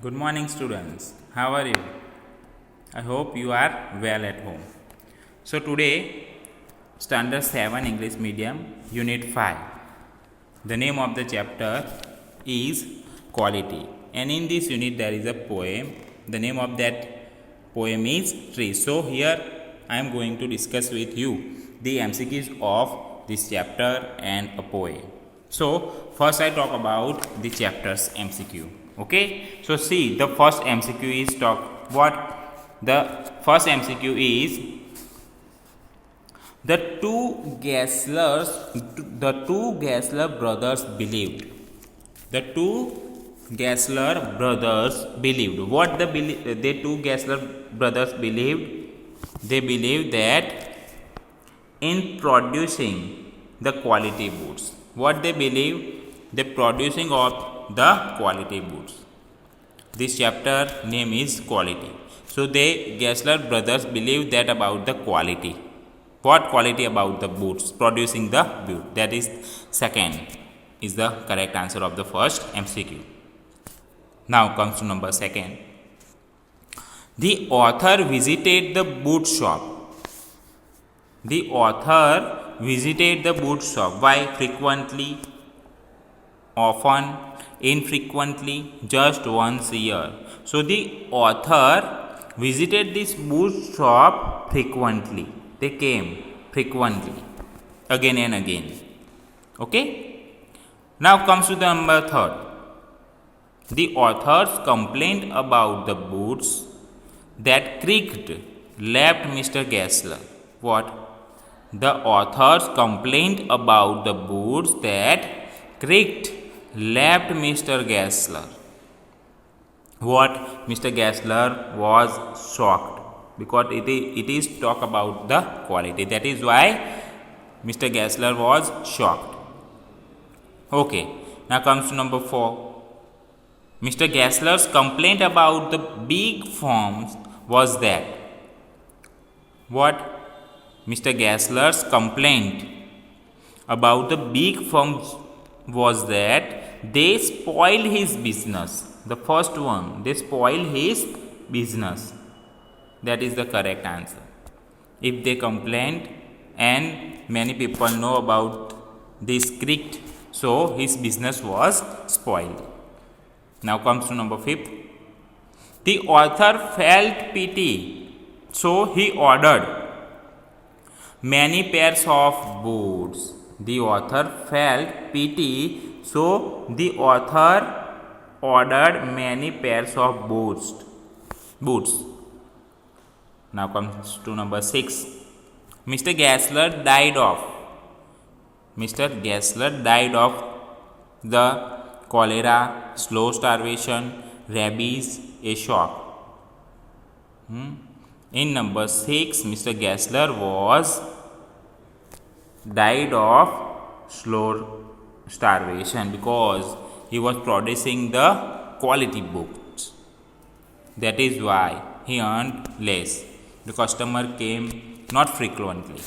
Good morning, students. How are you? I hope you are well at home. So, today, Standard 7 English Medium, Unit 5. The name of the chapter is Quality. And in this unit, there is a poem. The name of that poem is Tree. So, here I am going to discuss with you the MCQs of this chapter and a poem. So, first I talk about the chapter's MCQ. Okay, so see, the first MCQ is the first MCQ is the two Gessler brothers believed. The two Gessler brothers believed. What the two Gessler brothers believed? They believed that in producing the quality boots. What they believe? The producing of the quality boots. This chapter name is Quality. So the Gessler brothers believe that about the quality. What quality about the boots? Producing the boot. That is second is the correct answer of the first MCQ. Now comes to number second. The author visited the boot shop. The author visited the boot shop. Why? Frequently, often, infrequently, just once a year. So the author visited this boot shop frequently. They came frequently, again and again. Okay. Now comes to the number third. The authors complained about the boots that creaked, left Mr. Gessler. What? The authors complained about the boots that creaked, left Mr. Gessler. What? Mr. Gessler was shocked because it is talk about the quality. That is why Mr. Gessler was shocked. Okay. Now comes to number 4. Mr. Gessler's complaint about the big firms was that. What? Mr. Gessler's complaint about the big firms was that they spoil his business. The first one, they spoil his business. That is the correct answer. If they complained and many people know about this script, so his business was spoiled. Now comes to number 5. The author felt pity, so he ordered many pairs of boots. The author felt pity, so the author ordered many pairs of boots. Now comes to number 6. Mr. Gessler died of the cholera, slow starvation, rabies, a shock. In number 6, Mr. Gessler died of slow starvation because he was producing the quality books. That is why he earned less. The customer came not frequently.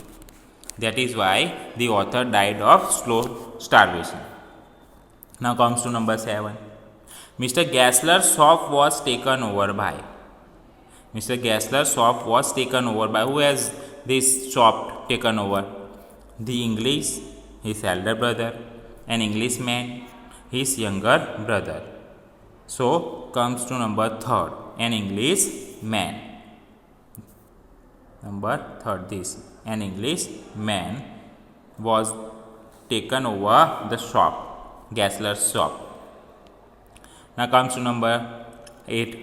That is why the author died of slow starvation. Now comes to number 7. Mr. Gessler's shop was taken over by. Mr. Gessler's shop was taken over by. Who has this shop taken over? The English, his elder brother, an Englishman, his younger brother. So comes to number 3, an Englishman. Number 3, an Englishman was taken over the shop, Gessler's shop. Now comes to number 8.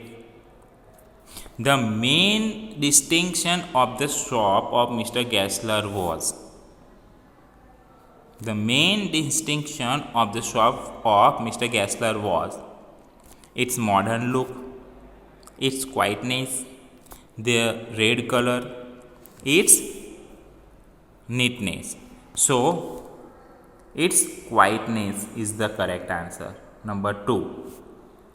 The main distinction of the shop of Mr. Gessler was. The main distinction of the shop of Mr. Gessler was its modern look, its quietness, the red color, its neatness. So, its quietness is the correct answer. Number 2.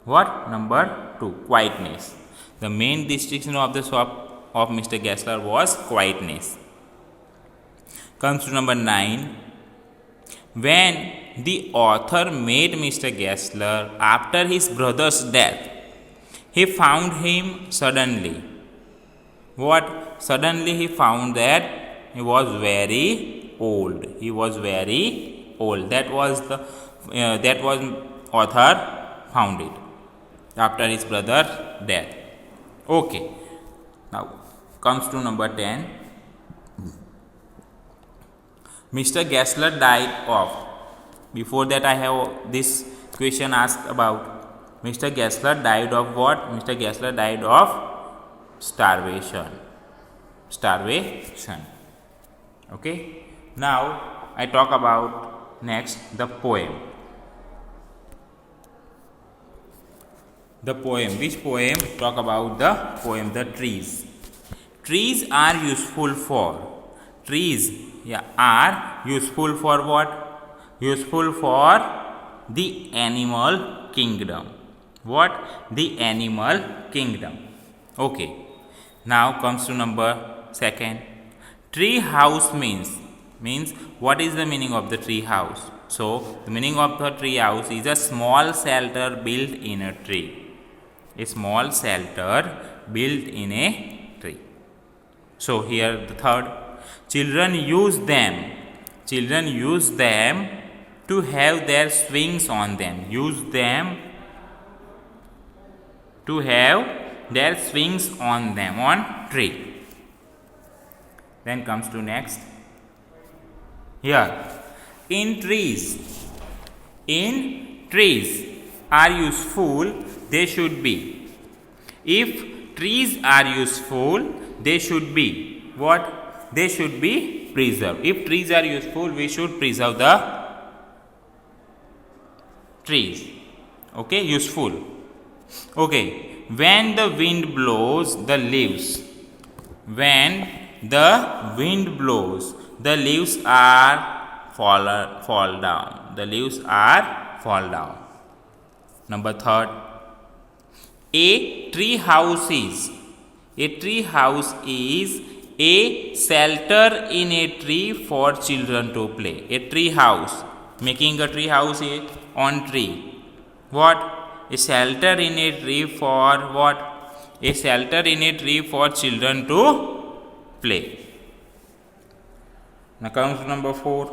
What? Number 2. Quietness. The main distinction of the shop of Mr. Gessler was quietness. Comes to number 9. When the author met Mr. Gessler after his brother's death, he found him suddenly. What? Suddenly he found that he was very old. He was very old. That was author found it after his brother's death. Okay. Now comes to number 10. Mr. Gessler died of. Before that I have this question asked about. Mr. Gessler died of what? Mr. Gessler died of starvation. Starvation. Okay. Now I talk about next the poem. The poem. Which poem? Talk about the poem, the trees. Trees are useful for. Trees are useful for what? Useful for the animal kingdom. What? The animal kingdom. Okay. Now comes to number 2. Tree house means what is the meaning of the tree house? So the meaning of the tree house is a small shelter built in a tree. A small shelter built in a tree. So here the 3rd. Children use them. Children use them to have their swings on them. Use them to have their swings on them, on tree. Then comes to next. Here, in trees are useful, they should be. If trees are useful, they should be what? They should be preserved. If trees are useful, we should preserve the trees. Okay, useful. Okay, when the wind blows, the leaves. When the wind blows, the leaves are fall down. The leaves are fall down. Number 3rd. A tree house is a shelter in a tree for children to play. A tree house. Making a tree house on tree. What? A shelter in a tree for what? A shelter in a tree for children to play. Now comes to number 4.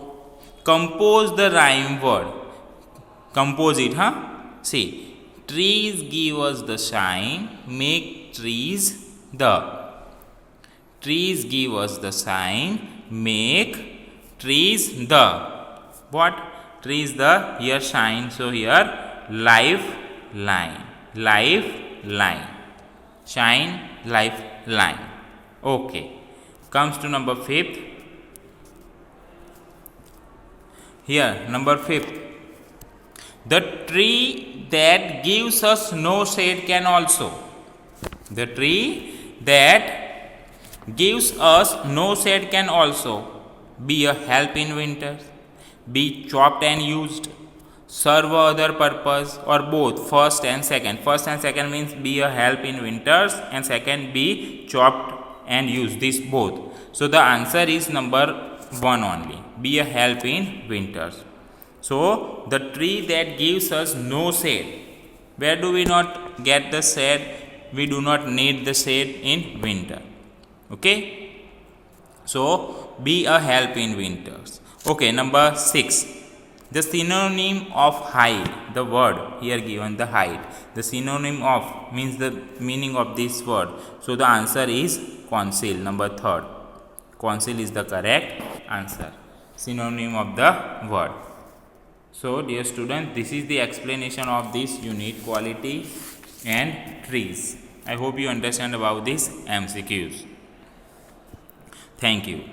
Compose the rhyme word. Compose it, See. Trees give us the shine, make trees the. Trees give us the shine, make trees the. What? Trees the, here shine, so here lifeline. Lifeline. Shine, lifeline. Okay. Comes to number 5th. Here, number 5th. The tree that gives us no shade can also. The tree that gives us no shade can also be a help in winter, be chopped and used, serve other purpose, or both, first and second. First and second means be a help in winters, and second be chopped and used. This both. So the answer is number 1 only. Be a help in winters. So the tree that gives us no shade. Where do we not get the shade? We do not need the shade in winter. Okay. So be a help in winters. Okay. Number 6. The synonym of hide. The word here given, the hide. The synonym of means the meaning of this word. So the answer is conceal. Number 3rd. Conceal is the correct answer. Synonym of the word. So dear student, this is the explanation of this unit, quality and trees. I hope you understand about these MCQs. Thank you.